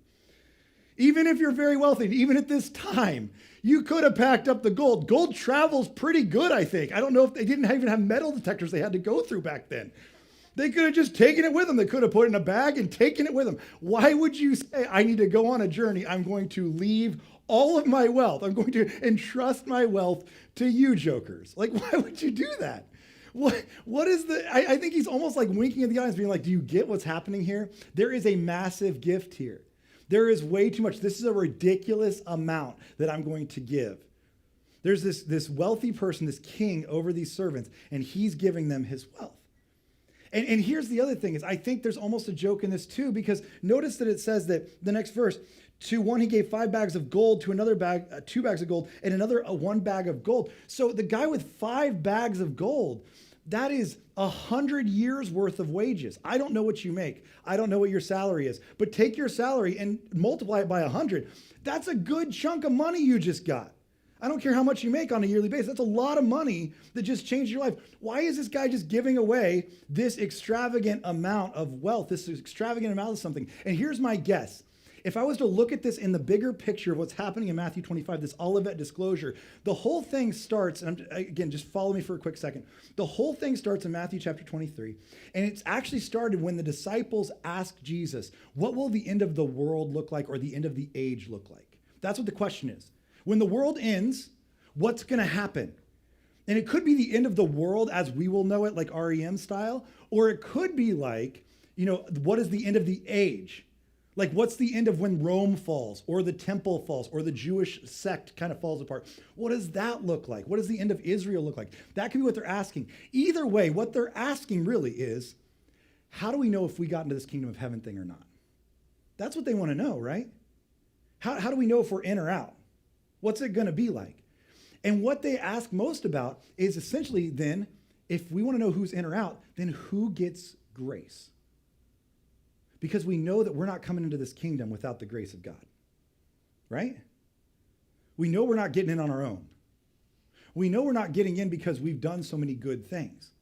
Even if you're very wealthy, even at this time, you could have packed up the gold. Gold travels pretty good, I think. I don't know if they didn't even have metal detectors they had to go through back then. They could have just taken it with them. They could have put it in a bag and taken it with them. Why would you say, I need to go on a journey? I'm going to leave all of my wealth. I'm going to entrust my wealth to you jokers. Like, why would you do that? What is I think he's almost like winking at the audience, being like, do you get what's happening here? There is a massive gift here. There is way too much. This is a ridiculous amount that I'm going to give. There's this wealthy person, this king over these servants, and he's giving them his wealth. And here's the other thing is I think there's almost a joke in this too, because notice that it says that the next verse, to one he gave 5 bags of gold, to another 2 bags of gold, and another 1 bag of gold. So the guy with 5 bags of gold, that is 100 years worth of wages. I don't know what you make. I don't know what your salary is, but take your salary and multiply it by 100. That's a good chunk of money you just got. I don't care how much you make on a yearly basis. That's a lot of money that just changed your life. Why is this guy just giving away this extravagant amount of wealth, this extravagant amount of something? And here's my guess. If I was to look at this in the bigger picture of what's happening in Matthew 25, this Olivet disclosure, the whole thing starts, and again, just follow me for a quick second. The whole thing starts in Matthew chapter 23, and it's actually started when the disciples asked Jesus, what will the end of the world look like, or the end of the age look like? That's what the question is. When the world ends, what's going to happen? And it could be the end of the world as we will know it, like REM style, or it could be like, what is the end of the age? Like, what's the end of when Rome falls, or the temple falls, or the Jewish sect kind of falls apart? What does that look like? What does the end of Israel look like? That could be what they're asking. Either way, what they're asking really is, how do we know if we got into this kingdom of heaven thing or not? That's what they want to know, right? How do we know if we're in or out? What's it going to be like? And what they ask most about is essentially then, if we want to know who's in or out, then who gets grace? Because we know that we're not coming into this kingdom without the grace of God, right? We know we're not getting in on our own. We know we're not getting in because we've done so many good things.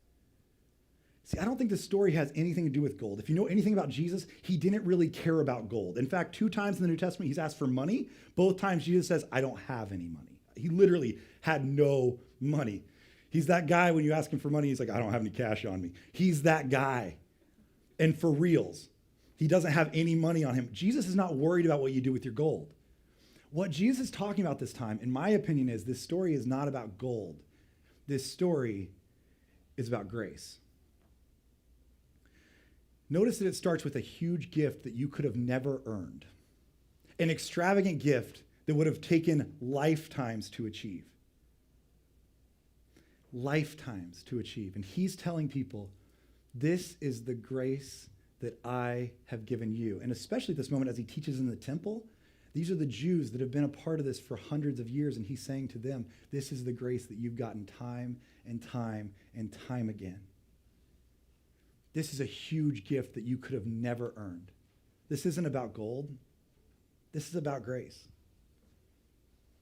See, I don't think this story has anything to do with gold. If you know anything about Jesus, he didn't really care about gold. In fact, 2 times in the New Testament, he's asked for money. Both times Jesus says, I don't have any money. He literally had no money. He's that guy when you ask him for money, he's like, I don't have any cash on me. He's that guy. And for reals, he doesn't have any money on him. Jesus is not worried about what you do with your gold. What Jesus is talking about this time, in my opinion, is this story is not about gold. This story is about grace. Notice that it starts with a huge gift that you could have never earned. An extravagant gift that would have taken lifetimes to achieve. Lifetimes to achieve. And he's telling people, this is the grace that I have given you. And especially at this moment as he teaches in the temple, these are the Jews that have been a part of this for hundreds of years. And he's saying to them, this is the grace that you've gotten time and time and time again. This is a huge gift that you could have never earned. This isn't about gold. This is about grace.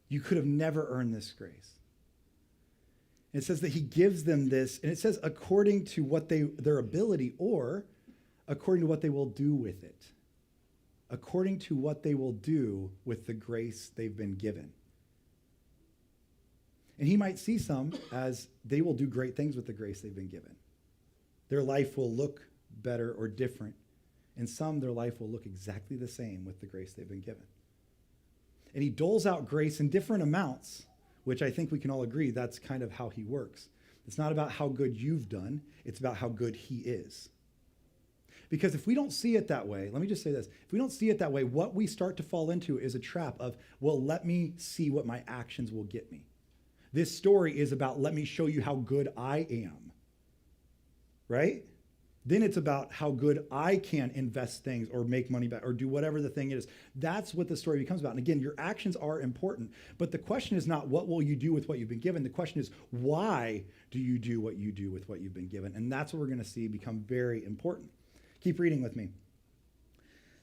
You could have never earned this grace. It says that he gives them this, and it says according to what their ability, or according to what they will do with it. According to what they will do with the grace they've been given. And he might see some as they will do great things with the grace they've been given. Their life will look better or different. And some, their life will look exactly the same with the grace they've been given. And he doles out grace in different amounts, which I think we can all agree that's kind of how he works. It's not about how good you've done. It's about how good he is. Because if we don't see it that way, let me just say this. If we don't see it that way, what we start to fall into is a trap of, well, let me see what my actions will get me. This story is about, let me show you how good I am. Right? Then it's about how good I can invest things or make money back or do whatever the thing is. That's what the story becomes about. And again, your actions are important, but the question is not what will you do with what you've been given. The question is, why do you do what you do with what you've been given? And that's what we're going to see become very important. Keep reading with me.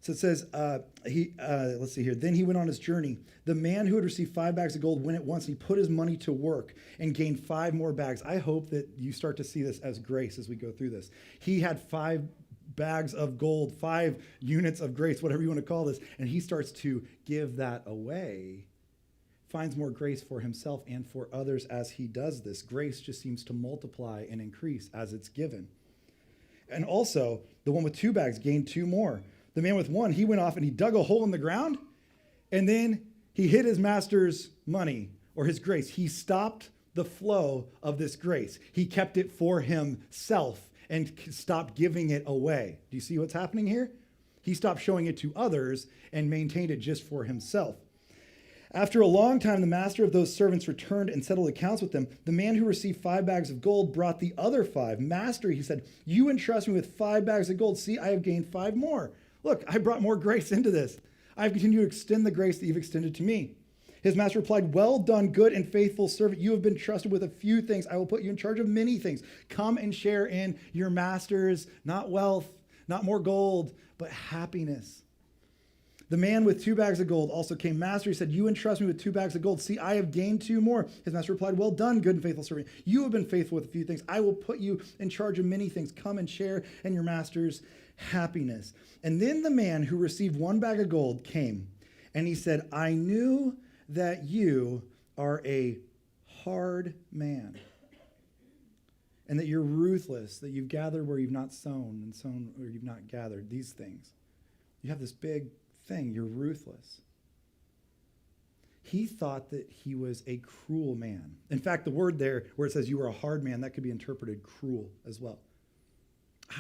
So it says, let's see here. Then he went on his journey. The man who had received 5 bags of gold went at once. He put his money to work and gained 5 more bags. I hope that you start to see this as grace as we go through this. He had 5 bags of gold, 5 units of grace, whatever you want to call this. And he starts to give that away, finds more grace for himself and for others as he does this. Grace just seems to multiply and increase as it's given. And also, the one with 2 bags gained 2 more. The man with 1, he went off and he dug a hole in the ground, and then he hid his master's money or his grace. He stopped the flow of this grace. He kept it for himself and stopped giving it away. Do you see what's happening here? He stopped showing it to others and maintained it just for himself. After a long time, the master of those servants returned and settled accounts with them. The man who received 5 bags of gold brought the other 5. Master, he said, you entrust me with 5 bags of gold. See, I have gained 5 more. Look, I brought more grace into this. I've continued to extend the grace that you've extended to me. His master replied, well done, good and faithful servant. You have been trusted with a few things. I will put you in charge of many things. Come and share in your master's, not wealth, not more gold, but happiness. The man with 2 bags of gold also came. Master, he said, you entrust me with 2 bags of gold. See, I have gained 2 more. His master replied, well done, good and faithful servant. You have been faithful with a few things. I will put you in charge of many things. Come and share in your master's happiness. And then the man who received 1 bag of gold came, and he said, I knew that you are a hard man, and that you're ruthless, that you've gathered where you've not sown, and sown where you've not gathered, these things. You have this big thing, you're ruthless. He thought that he was a cruel man. In fact, the word there where it says you were a hard man, that could be interpreted cruel as well.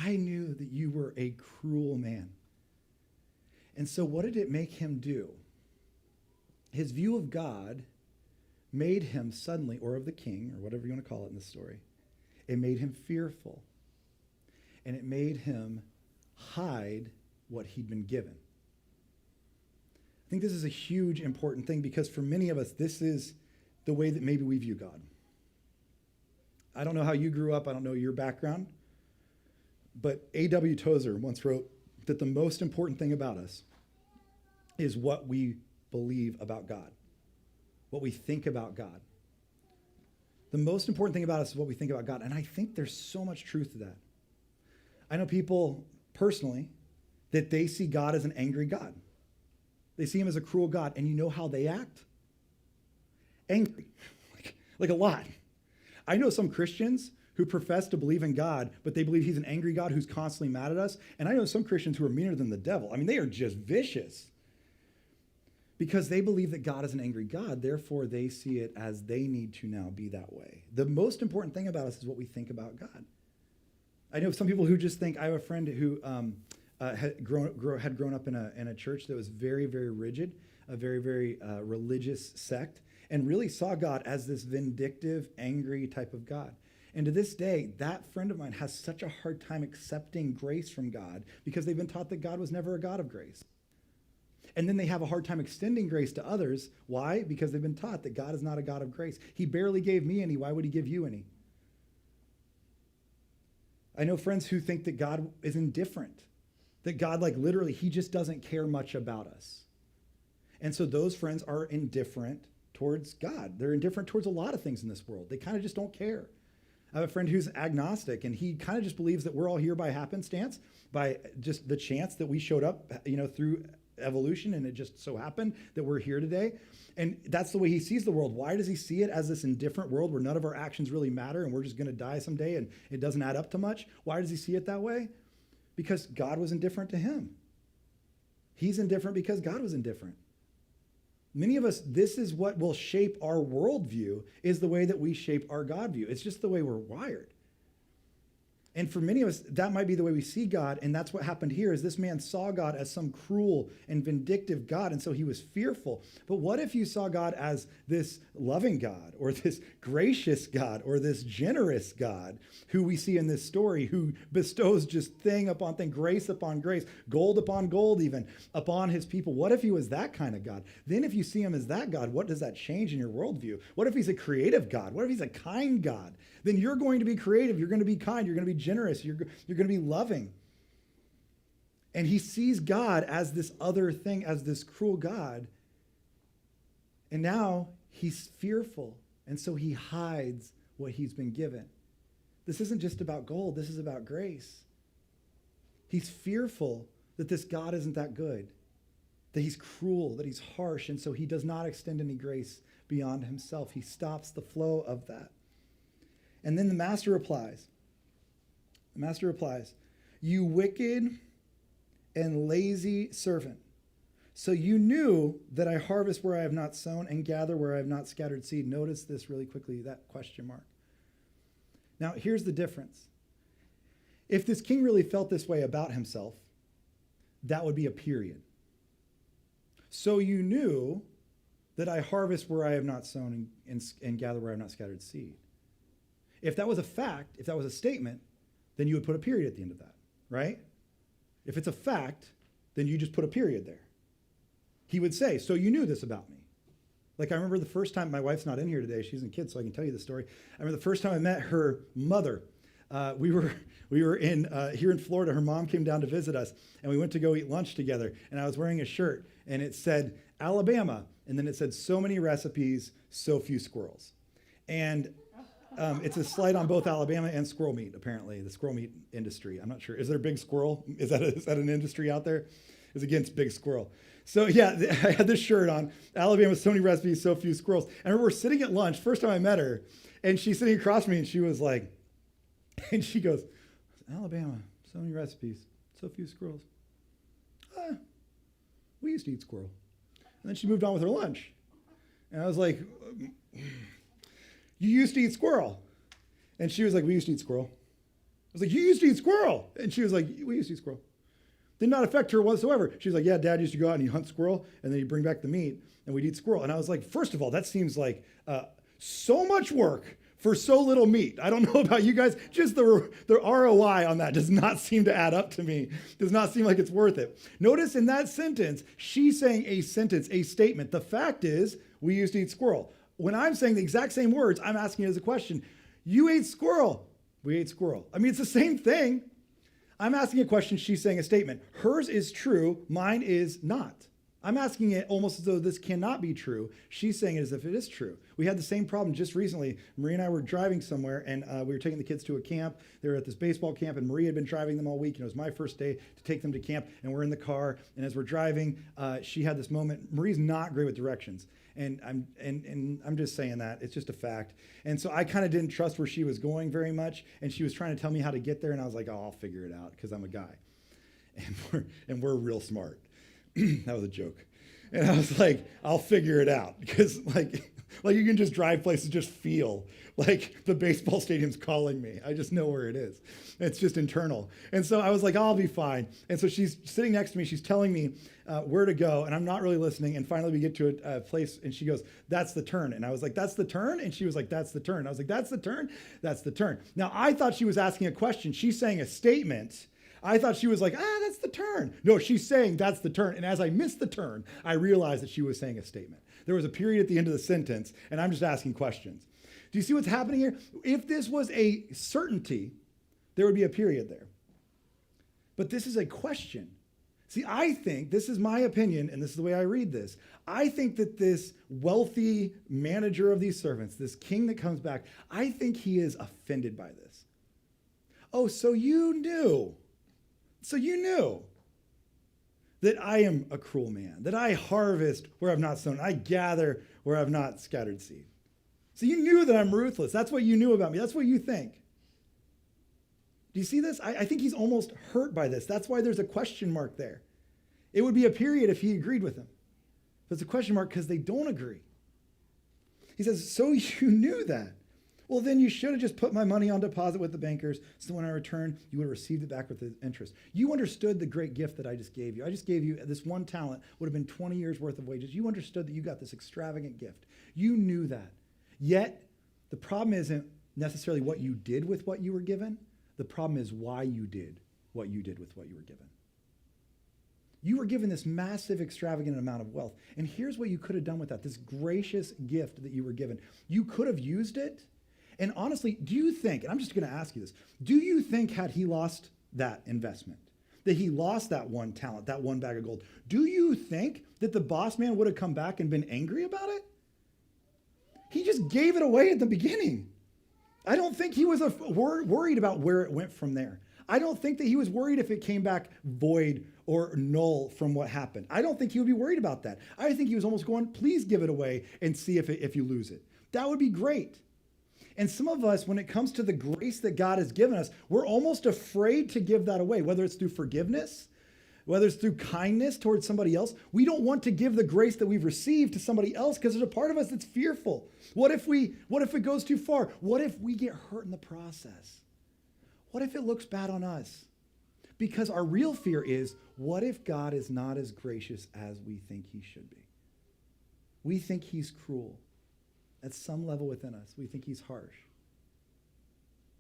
I knew that you were a cruel man. And so what did it make him do? His view of God made him suddenly, or of the king, or whatever you want to call it in this story, it made him fearful. And it made him hide what he'd been given. I think this is a huge, important thing because for many of us, this is the way that maybe we view God. I don't know how you grew up. I don't know your background. But A.W. Tozer once wrote that the most important thing about us is what we believe about God, what we think about God. The most important thing about us is what we think about God. And I think there's so much truth to that. I know people personally that they see God as an angry God. They see him as a cruel God. And you know how they act? Angry, like a lot. I know some Christians who profess to believe in God, but they believe he's an angry God who's constantly mad at us. And I know some Christians who are meaner than the devil. I mean, they are just vicious because they believe that God is an angry God. Therefore, they see it as they need to now be that way. The most important thing about us is what we think about God. I know some people who just think, I have a friend who had grown up in a church that was very, very rigid, a very, very religious sect, and really saw God as this vindictive, angry type of God. And to this day, that friend of mine has such a hard time accepting grace from God because they've been taught that God was never a God of grace. And then they have a hard time extending grace to others. Why? Because they've been taught that God is not a God of grace. He barely gave me any. Why would he give you any? I know friends who think that God is indifferent, that God, like literally, he just doesn't care much about us. And so those friends are indifferent towards God. They're indifferent towards a lot of things in this world. They kind of just don't care. I have a friend who's agnostic, and he kind of just believes that we're all here by happenstance, by just the chance that we showed up, through evolution, and it just so happened that we're here today. And that's the way he sees the world. Why does he see it as this indifferent world where none of our actions really matter and we're just going to die someday and it doesn't add up to much? Why does he see it that way? Because God was indifferent to him. He's indifferent because God was indifferent. Many of us, this is what will shape our worldview, is the way that we shape our God view. It's just the way we're wired. And for many of us, that might be the way we see God, and that's what happened here, is this man saw God as some cruel and vindictive God, and so he was fearful. But what if you saw God as this loving God, or this gracious God, or this generous God, who we see in this story, who bestows just thing upon thing, grace upon grace, gold upon gold even, upon his people? What if he was that kind of God? Then if you see him as that God, what does that change in your worldview? What if he's a creative God? What if he's a kind God? Then you're going to be creative, you're going to be kind, you're going to be generous, you're going to be loving. And he sees God as this other thing, as this cruel God. And now he's fearful, and so he hides what he's been given. This isn't just about gold, this is about grace. He's fearful that this God isn't that good, that he's cruel, that he's harsh, and so he does not extend any grace beyond himself. He stops the flow of that. And then the master replies, you wicked and lazy servant. So you knew that I harvest where I have not sown and gather where I have not scattered seed. Notice this really quickly, that question mark. Now, here's the difference. If this king really felt this way about himself, that would be a period. So you knew that I harvest where I have not sown and gather where I have not scattered seed. If that was a fact, if that was a statement, then you would put a period at the end of that, right? If it's a fact, then you just put a period there. He would say, so you knew this about me. Like I remember the first time, my wife's not in here today, she's a kid, so I can tell you the story. I remember the first time I met her mother. We were in here in Florida. Her mom came down to visit us, and we went to go eat lunch together. And I was wearing a shirt, and it said Alabama, and then it said so many recipes, so few squirrels. And it's a slight on both Alabama and squirrel meat. Apparently, the squirrel meat industry. I'm not sure. Is there a big squirrel? Is that an industry out there? It's against big squirrel. So yeah, I had this shirt on. Alabama, so many recipes, so few squirrels. And I remember we're sitting at lunch. First time I met her, and she's sitting across from me, and she was like. And she goes, Alabama, so many recipes, so few squirrels. We used to eat squirrel. And then she moved on with her lunch. And I was like, you used to eat squirrel? And she was like, we used to eat squirrel. I was like, you used to eat squirrel? And she was like, we used to eat squirrel. Did not affect her whatsoever. She was like, yeah, Dad used to go out and he'd hunt squirrel, and then he'd bring back the meat, and we'd eat squirrel. And I was like, first of all, that seems like so much work for so little meat. I don't know about you guys, just the ROI on that does not seem to add up to me. Does not seem like it's worth it. Notice in that sentence, she's saying a sentence, a statement. The fact is, we used to eat squirrel. When I'm saying the exact same words, I'm asking it as a question. You ate squirrel. We ate squirrel. I mean, it's the same thing. I'm asking a question, she's saying a statement. Hers is true, mine is not. I'm asking it almost as though this cannot be true. She's saying it as if it is true. We had the same problem just recently. Marie and I were driving somewhere, and we were taking the kids to a camp. They were at this baseball camp, and Marie had been driving them all week, and it was my first day to take them to camp, and we're in the car, and as we're driving, she had this moment. Marie's not great with directions, and I'm just saying that. It's just a fact. And so I kind of didn't trust where she was going very much, and she was trying to tell me how to get there, and I was like, oh, I'll figure it out, because I'm a guy, and we're real smart. That was a joke. And I was like, I'll figure it out. Because like you can just drive places, just feel like the baseball stadium's calling me. I just know where it is. It's just internal. And so I was like, I'll be fine. And so she's sitting next to me. She's telling me where to go. And I'm not really listening. And finally we get to a place and she goes, that's the turn. And I was like, that's the turn? And she was like, that's the turn. And I was like, that's the turn? That's the turn. Now I thought she was asking a question. She's saying a statement. I thought she was like, that's the turn. No, she's saying that's the turn. And as I missed the turn, I realized that she was saying a statement. There was a period at the end of the sentence, and I'm just asking questions. Do you see what's happening here? If this was a certainty, there would be a period there. But this is a question. See, I think, this is my opinion, and this is the way I read this. I think that this wealthy manager of these servants, this king that comes back, I think he is offended by this. Oh, so you knew. So you knew that I am a cruel man, that I harvest where I've not sown, I gather where I've not scattered seed. So you knew that I'm ruthless. That's what you knew about me. That's what you think. Do you see this? I think he's almost hurt by this. That's why there's a question mark there. It would be a period if he agreed with him. But it's a question mark because they don't agree. He says, so you knew that. Well, then you should have just put my money on deposit with the bankers, so when I return, you would have received it back with the interest. You understood the great gift that I just gave you. I just gave you this one talent, would have been 20 years worth of wages. You understood that you got this extravagant gift. You knew that. Yet, the problem isn't necessarily what you did with what you were given. The problem is why you did what you did with what you were given. You were given this massive, extravagant amount of wealth. And here's what you could have done with that, this gracious gift that you were given. You could have used it. And honestly, do you think, and I'm just going to ask you this, do you think had he lost that investment, that he lost that one talent, that one bag of gold, do you think that the boss man would have come back and been angry about it? He just gave it away at the beginning. I don't think he was worried about where it went from there. I don't think that he was worried if it came back void or null from what happened. I don't think he would be worried about that. I think he was almost going, please give it away and see if you lose it. That would be great. And some of us, when it comes to the grace that God has given us, we're almost afraid to give that away, whether it's through forgiveness, whether it's through kindness towards somebody else. We don't want to give the grace that we've received to somebody else because there's a part of us that's fearful. What if it goes too far? What if we get hurt in the process? What if it looks bad on us? Because our real fear is, what if God is not as gracious as we think he should be? We think he's cruel. At some level within us, we think he's harsh.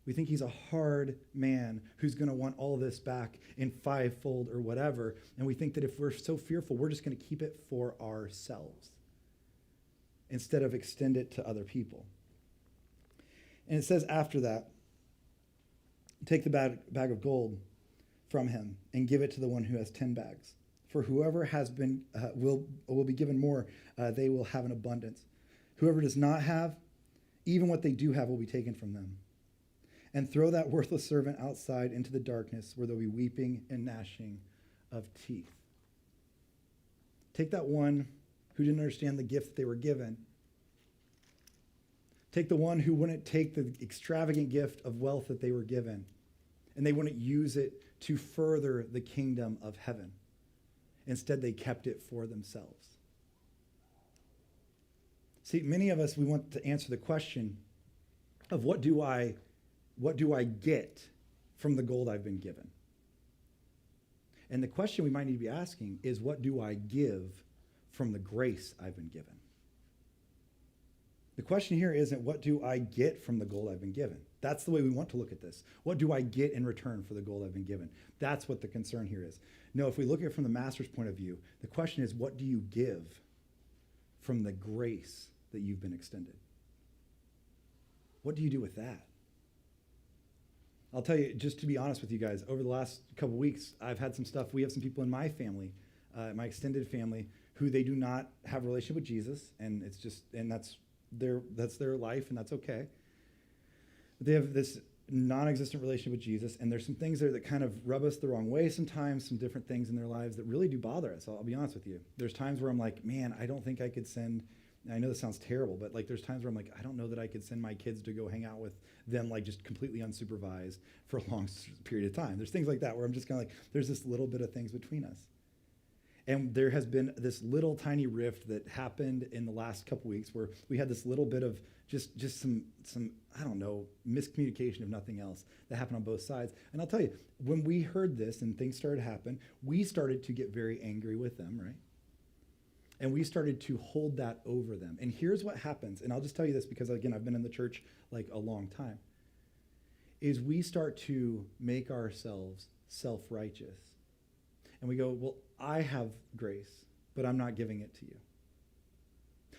We think he's a hard man who's going to want all this back in fivefold or whatever. And we think that if we're so fearful, we're just going to keep it for ourselves instead of extend it to other people. And it says after that, take the bag of gold from him and give it to the one who has 10 bags. For whoever has been will be given more, they will have an abundance. Whoever does not have, even what they do have will be taken from them. And throw that worthless servant outside into the darkness where there'll be weeping and gnashing of teeth. Take that one who didn't understand the gift that they were given. Take the one who wouldn't take the extravagant gift of wealth that they were given, and they wouldn't use it to further the kingdom of heaven. Instead, they kept it for themselves. See, many of us, we want to answer the question of what do I get from the gold I've been given? And the question we might need to be asking is, what do I give from the grace I've been given? The question here isn't, what do I get from the gold I've been given? That's the way we want to look at this. What do I get in return for the gold I've been given? That's what the concern here is. No, if we look at it from the master's point of view, the question is, what do you give from the grace that you've been extended? What do you do with that? I'll tell you, just to be honest with you guys, over the last couple weeks, I've had some stuff. We have some people in my family, my extended family, who they do not have a relationship with Jesus, and that's their life, and that's okay. But they have this non-existent relationship with Jesus, and there's some things there that kind of rub us the wrong way sometimes, some different things in their lives that really do bother us. I'll be honest with you. There's times where I'm like, man, I don't think I could send, I know this sounds terrible, but like there's times where I'm like, I don't know that I could send my kids to go hang out with them like just completely unsupervised for a long period of time. There's things like that where I'm just kind of like, there's this little bit of things between us. And there has been this little tiny rift that happened in the last couple weeks where we had this little bit of just some I don't know, miscommunication if nothing else that happened on both sides. And I'll tell you, when we heard this and things started to happen, we started to get very angry with them, right? And we started to hold that over them. And here's what happens, and I'll just tell you this because, again, I've been in the church like a long time, is we start to make ourselves self-righteous. And we go, well, I have grace, but I'm not giving it to you.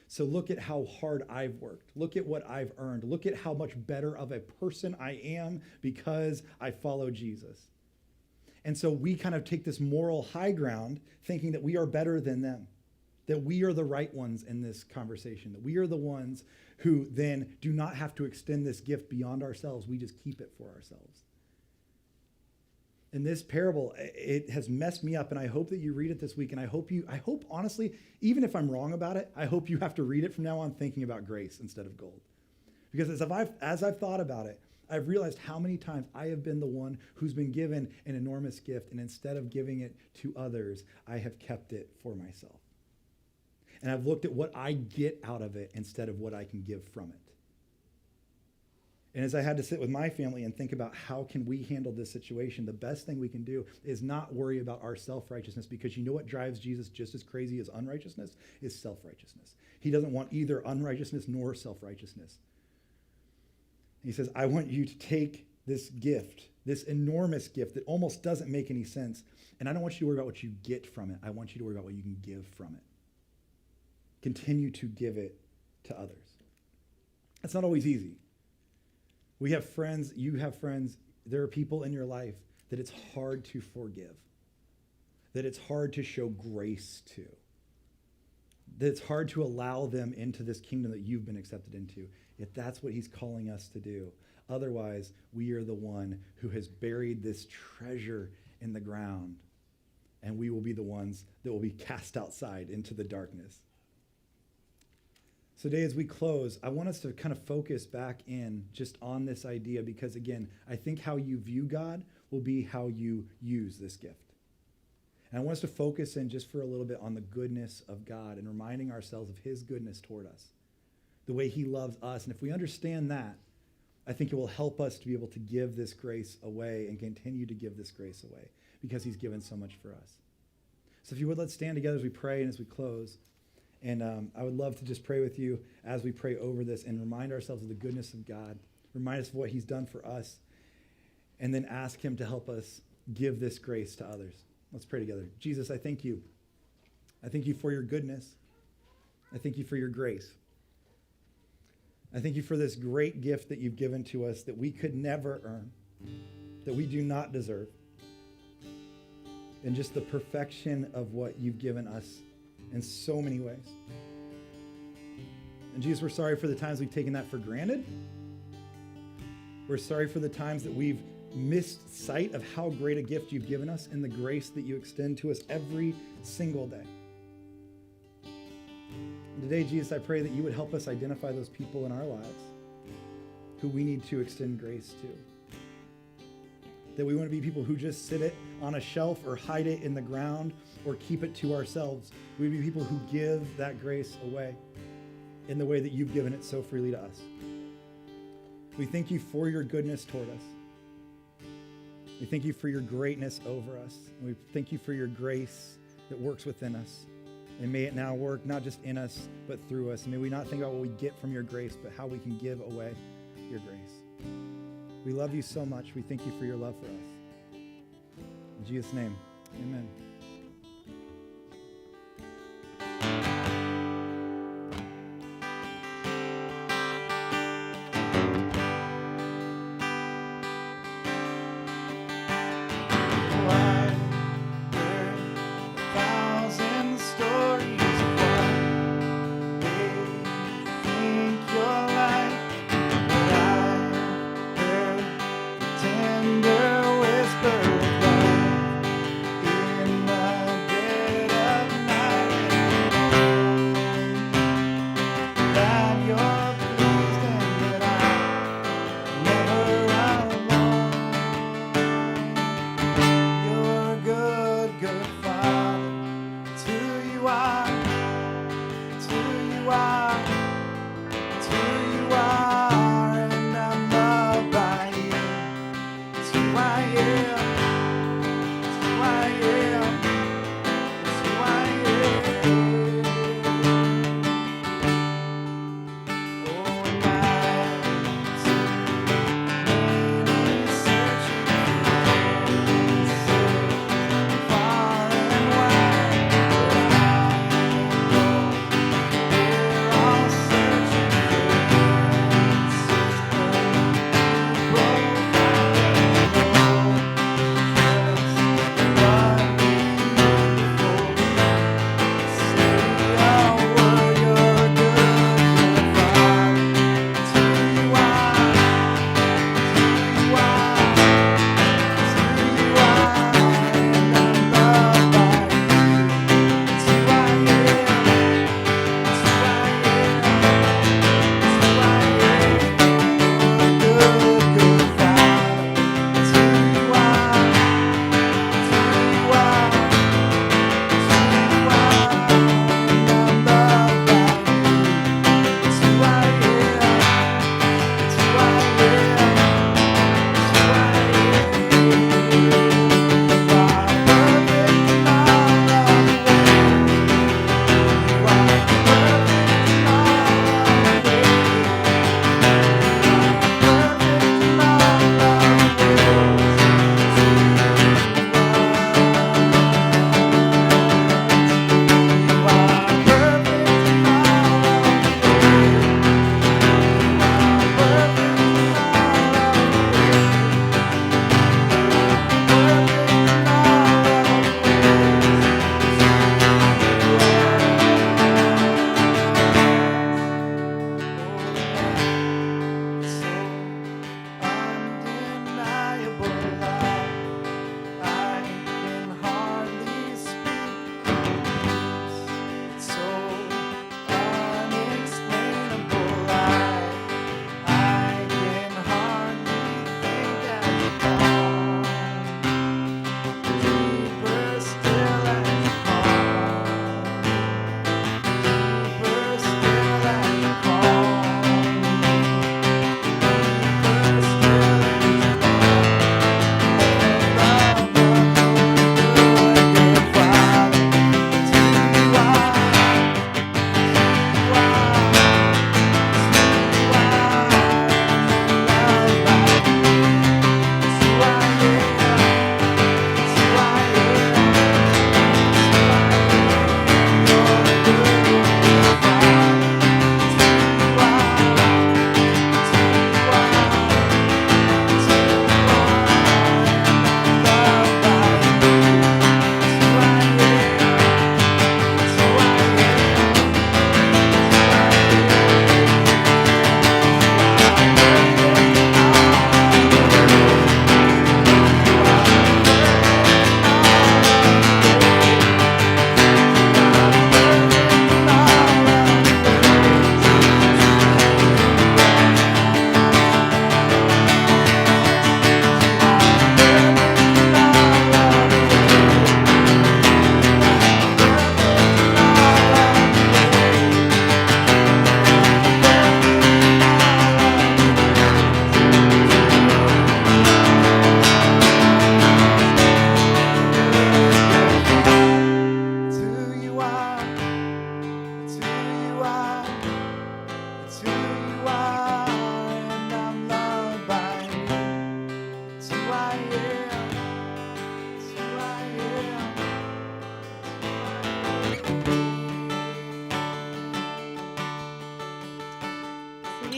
So look at how hard I've worked. Look at what I've earned. Look at how much better of a person I am because I follow Jesus. And so we kind of take this moral high ground thinking that we are better than them, that we are the right ones in this conversation, that we are the ones who then do not have to extend this gift beyond ourselves. We just keep it for ourselves. In this parable, it has messed me up, and I hope that you read it this week, and I hope honestly, even if I'm wrong about it, I hope you have to read it from now on thinking about grace instead of gold. Because as I've thought about it, I've realized how many times I have been the one who's been given an enormous gift, and instead of giving it to others, I have kept it for myself. And I've looked at what I get out of it instead of what I can give from it. And as I had to sit with my family and think about how can we handle this situation, the best thing we can do is not worry about our self-righteousness, because you know what drives Jesus just as crazy as unrighteousness is self-righteousness. He doesn't want either unrighteousness nor self-righteousness. He says, I want you to take this gift, this enormous gift that almost doesn't make any sense, and I don't want you to worry about what you get from it. I want you to worry about what you can give from it. Continue to give it to others. It's not always easy. We have friends, you have friends, there are people in your life that it's hard to forgive, that it's hard to show grace to, that it's hard to allow them into this kingdom that you've been accepted into. Yet that's what he's calling us to do. Otherwise, we are the one who has buried this treasure in the ground, and we will be the ones that will be cast outside into the darkness. So today, as we close, I want us to kind of focus back in just on this idea, because again, I think how you view God will be how you use this gift. And I want us to focus in just for a little bit on the goodness of God and reminding ourselves of his goodness toward us, the way he loves us. And if we understand that, I think it will help us to be able to give this grace away and continue to give this grace away because he's given so much for us. So if you would, let's stand together as we pray and as we close. And I would love to just pray with you as we pray over this and remind ourselves of the goodness of God, remind us of what he's done for us, and then ask him to help us give this grace to others. Let's pray together. Jesus, I thank you. I thank you for your goodness. I thank you for your grace. I thank you for this great gift that you've given to us that we could never earn, that we do not deserve, and just the perfection of what you've given us in so many ways. And Jesus, we're sorry for the times we've taken that for granted. We're sorry for the times that we've missed sight of how great a gift you've given us and the grace that you extend to us every single day. And today, Jesus, I pray that you would help us identify those people in our lives who we need to extend grace to. That we want to be people who just sit it on a shelf or hide it in the ground or keep it to ourselves. We would be people who give that grace away in the way that you've given it so freely to us. We thank you for your goodness toward us. We thank you for your greatness over us. And we thank you for your grace that works within us. And may it now work not just in us, but through us. And may we not think about what we get from your grace, but how we can give away your grace. We love you so much. We thank you for your love for us. In Jesus' name, amen. Tender whisper of love in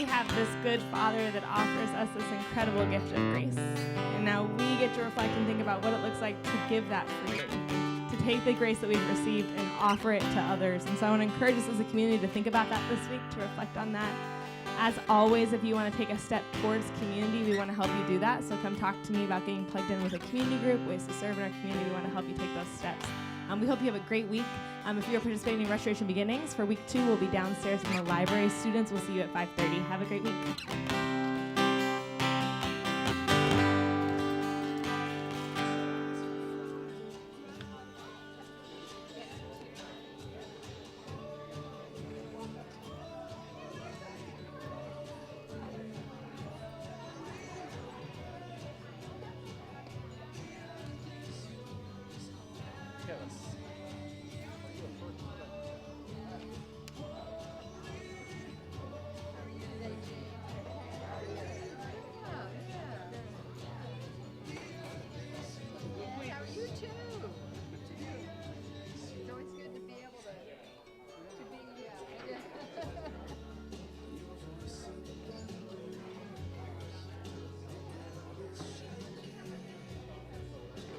have this good Father that offers us this incredible gift of grace. And now we get to reflect and think about what it looks like to give that freely, to take the grace that we've received and offer it to others. And so I want to encourage us as a community to think about that this week, to reflect on that. As always, if you want to take a step towards community, we want to help you do that. So come talk to me about getting plugged in with a community group, ways to serve in our community. We want to help you take those steps. We hope you have a great week. If you're participating in Restoration Beginnings, for week 2, we'll be downstairs in the library. Students, we'll see you at 5:30. Have a great week.